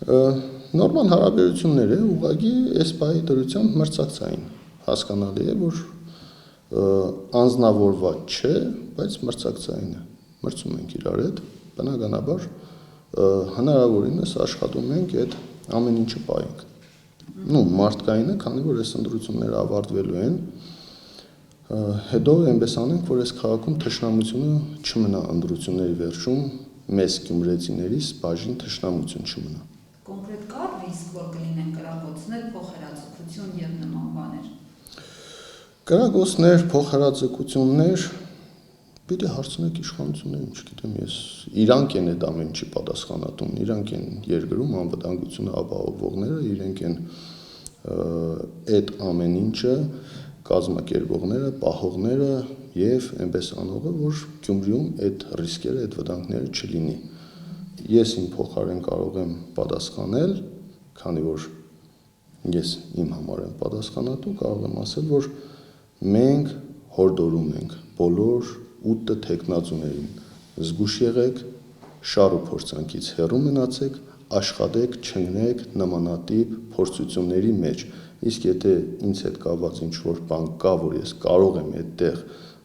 Նորմալ հարաբերություններ է, ուղղակի այս պահի դրությամբ մրցակցային։ Հասկանալի է, որ անձնավորված չէ, բայց մրցակցային է։ Մրցում ենք իրար հետ, բնականաբար հնարավորինս աշխատում ենք այդ ամեն ինչը պահենք։ Մարդկային է, քանի որ այս ընտրությունները ավարտվելու են, հետո այնպես անենք, որ այս քաղաքում թշնամությունը չմնա ընտրությունների վերջում, մեզ գյումրեցիներիս բաժին թշնամություն չմնա։ Կոնկրետ կա ռիսկ, որ կլինեն կրակոցներ, փոխհրաձգություն եւ նման բաներ։ Կրակոցներ, փոխհրաձգություններ, պիտի հարցնեք իշխանություններին, չգիտեմ ես, իրանք են այդ ամեն ինչի պատասխանատուն, իրանք են երկրում անվտանգությունը ապահովողները, իրենք են այդ ամեն ինչը կազմակերպողները, պահողները եւ այնպես անողը, որ Գյումրիում այդ ռիսկերը, այդ վտանգները չլինի։ Ես իմ փոխարեն կարող եմ պատասխանել, քանի որ ես իմ համար եմ պատասխանատու, կարող եմ ասել, որ մենք հորդորում ենք բոլոր 8 թեկնածուներին, զգուշ եղեք, շար ու փորձանքից հեռու մնացեք, աշխատեք, չընկնեք նմանատիպ փորձությունների մեջ։ Իսկ եթե ինձ հետ կապված ինչ-որ բան կա, որ ես կարող եմ այդտեղ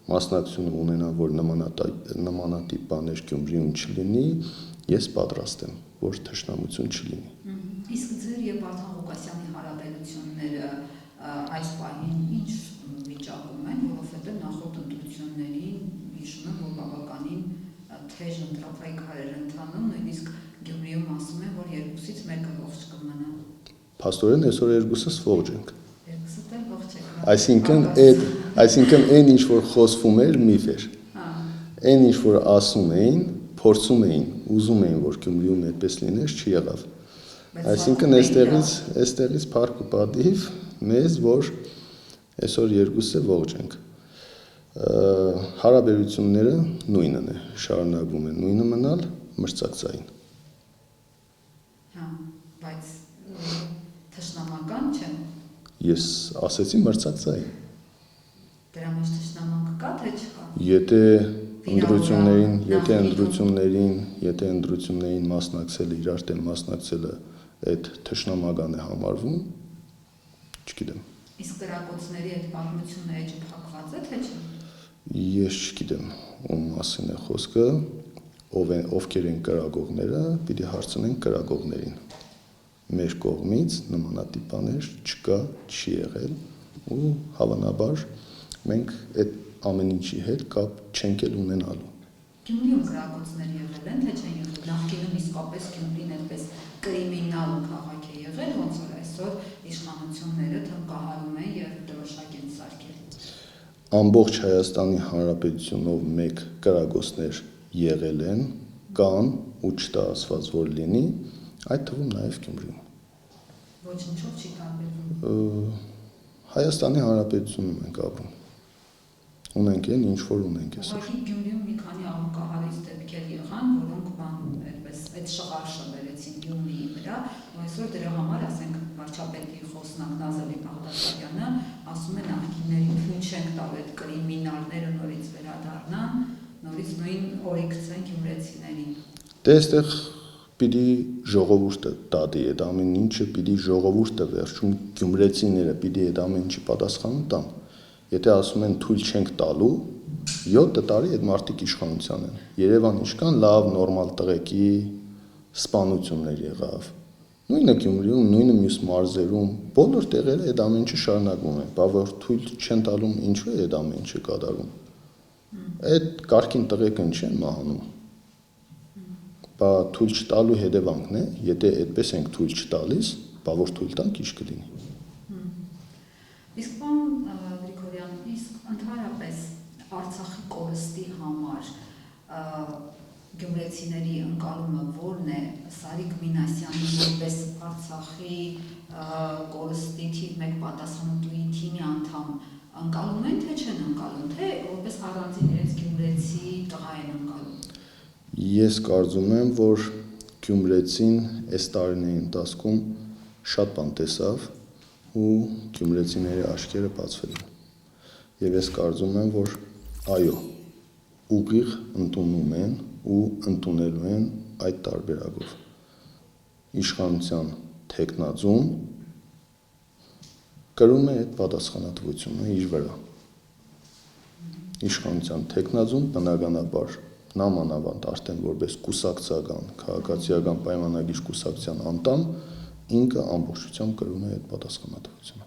մասնակցություն ունենամ, որ նմանատիպ բաներ Գյումրիում չլինի, ես պատրաստ եմ, որ թշնամություն չլինի։ Իսկ ձեր եւ Վարդան Ղուկասյանի հարաբերությունները այս պահին ինչ վիճակում են, որովհետեւ նախորդ ընտրություններին հիշում եմ, որ բավականին թեժ ընտրապայքար էր ընթանում, նույնիսկ Գյումրիում ասում են, որ երկուսից մեկը ողջ կմնա։ Փաստորեն այսօր երկուսս ողջ ենք։ Երկուսս էլ ողջ եք։ Այսինքն այն ինչ որ խոսվում էր, միֆ էր։ Այն ինչ որ ասում էին, փորձում էին, ուզում էին, որ Գյումրիում այդպես լիներ, չեղավ։ Այսինքն այստեղից փառք ու պատիվ մեզ, որ այսօր երկուսս ողջ ենք։ Հարաբերությունները նույնն է, շարունակվում են նույնը մնալ, մրցակցային։ Բայց թշնամական չէ։ Ես ասեցի մրցակցային։ Դրա մեջ թշնամանք կա, թե չկա։ Եթե ընտրություններին մասնակցելը, իրար դեմ մասնակցելը այդ թշնամական է համարվում, չգիտեմ։ Իսկ կրակոցների այդ պատմությունը էջը փակված է, թե չէ։ Ես չգիտեմ, ում մասին է խոսքը, ովքեր են կրակողները, պիտի հարցնենք կրակողներին։ Մեր կողմից նմանատիպ բաներ չկա, չի եղել ու հավանաբար մենք այդ ամեն ինչի հետ կապ չենք էլ ունենալու։ Գյումրիում կրակոցներ եղել են, թե չեն եղել։ Նախկինում իսկապես Գյումրին այդպես կրիմինալ քաղաք է եղել, ոնց որ այսօր իշխանությունները թմկահարում են եւ դրոշակ են սարքել։ Ամբողջ Հայաստանի Հանրապետությունով մեկ կրակոցներ եղել են, կան ու չտա ասված որ լինի, այդ թվում նաև Գյումրիում։ Ոչնչով չի տարբերվում։ Հայաստանի Հանրապետությունում ենք ապրում։ Ունենք այն, ինչ որ ունենք այսօր։ Ուղղակի Գյումրիում մի քանի աղմկահարույց դեպքեր եղան, որոնք այդպես այդ շղարշը բերեցին Գյումրիի վրա, ու այսօր դրա համար, ասենք, վարչապետի խոսնակ Նազելի Բաղդասարյանը ասում է նախկիններին հույս չենք տալ այդ կրիմինալները նորից վերադառնան, նորից նույն օրենքցեն գյումրեցիներին։ Դե այստեղ պիտի ժողովուրդը տատի այդ ամեն ինչը, պիտի ժողովուրդը վերջում գյումրեցիները պիտի այդ ամեն ինչի պատասխան տան։ Եթե ասում են թույլ չենք տալու, 7 տարի այդ մարդիկ իշխանության են։ Երևան ինչքան լավ նորմալ տղեկի սպանություններ եղավ։ Նույնը Գյումրիում, նույնը մյուս մարզերում, բոլոր տեղերը այդ ամեն ինչը շարունակվում է, բա որ թույլ չեն տալու, ինչու է այդ ամեն ինչը կատարվում։ Այդ կարգին տղեկն չեն մահանում։ Բա թույլ չտալու հետևանքն է, եթե այդպես ենք թույլ չտալիս, բա որ թույլ տանք ինչ կլինի։ Իսկ պարոն Գրիգորյան, իսկ ընդհանրապես Արցախի կորստի համար գյումրեցիների ընկալումը ո՞րն է։ Սարիկ Մինասյանի որպես Արցախի կորստի թիվ 1 պատասխանատուի թիմի անդամ ընկալում են, թե չեն ընկալում, թե որպես առանձին իրենց գյումրեցի տղա են ընկալում։ Ես կարծում եմ, որ գյումրեցին այս տարիների ընթացքում շատ բան տեսավ ու գյումրեցիների աչքերը բացվել են։ Եվ ես կարծում եմ, որ այո, ուղիղ ընդունում են ու ընդունելու են այդ տարբերակով։ իշխանության թեկնածուն կրում է այդ պատասխանատվությունը իր վրա։ Իշխանության թեկնածուն բնականաբար նամանավանդ արդեն որպես կուսակցական, քաղաքացիական պայմանագիր կուսակցության անդամ ինքը ամբողջությամբ կրում է այդ պատասխանատվությունը։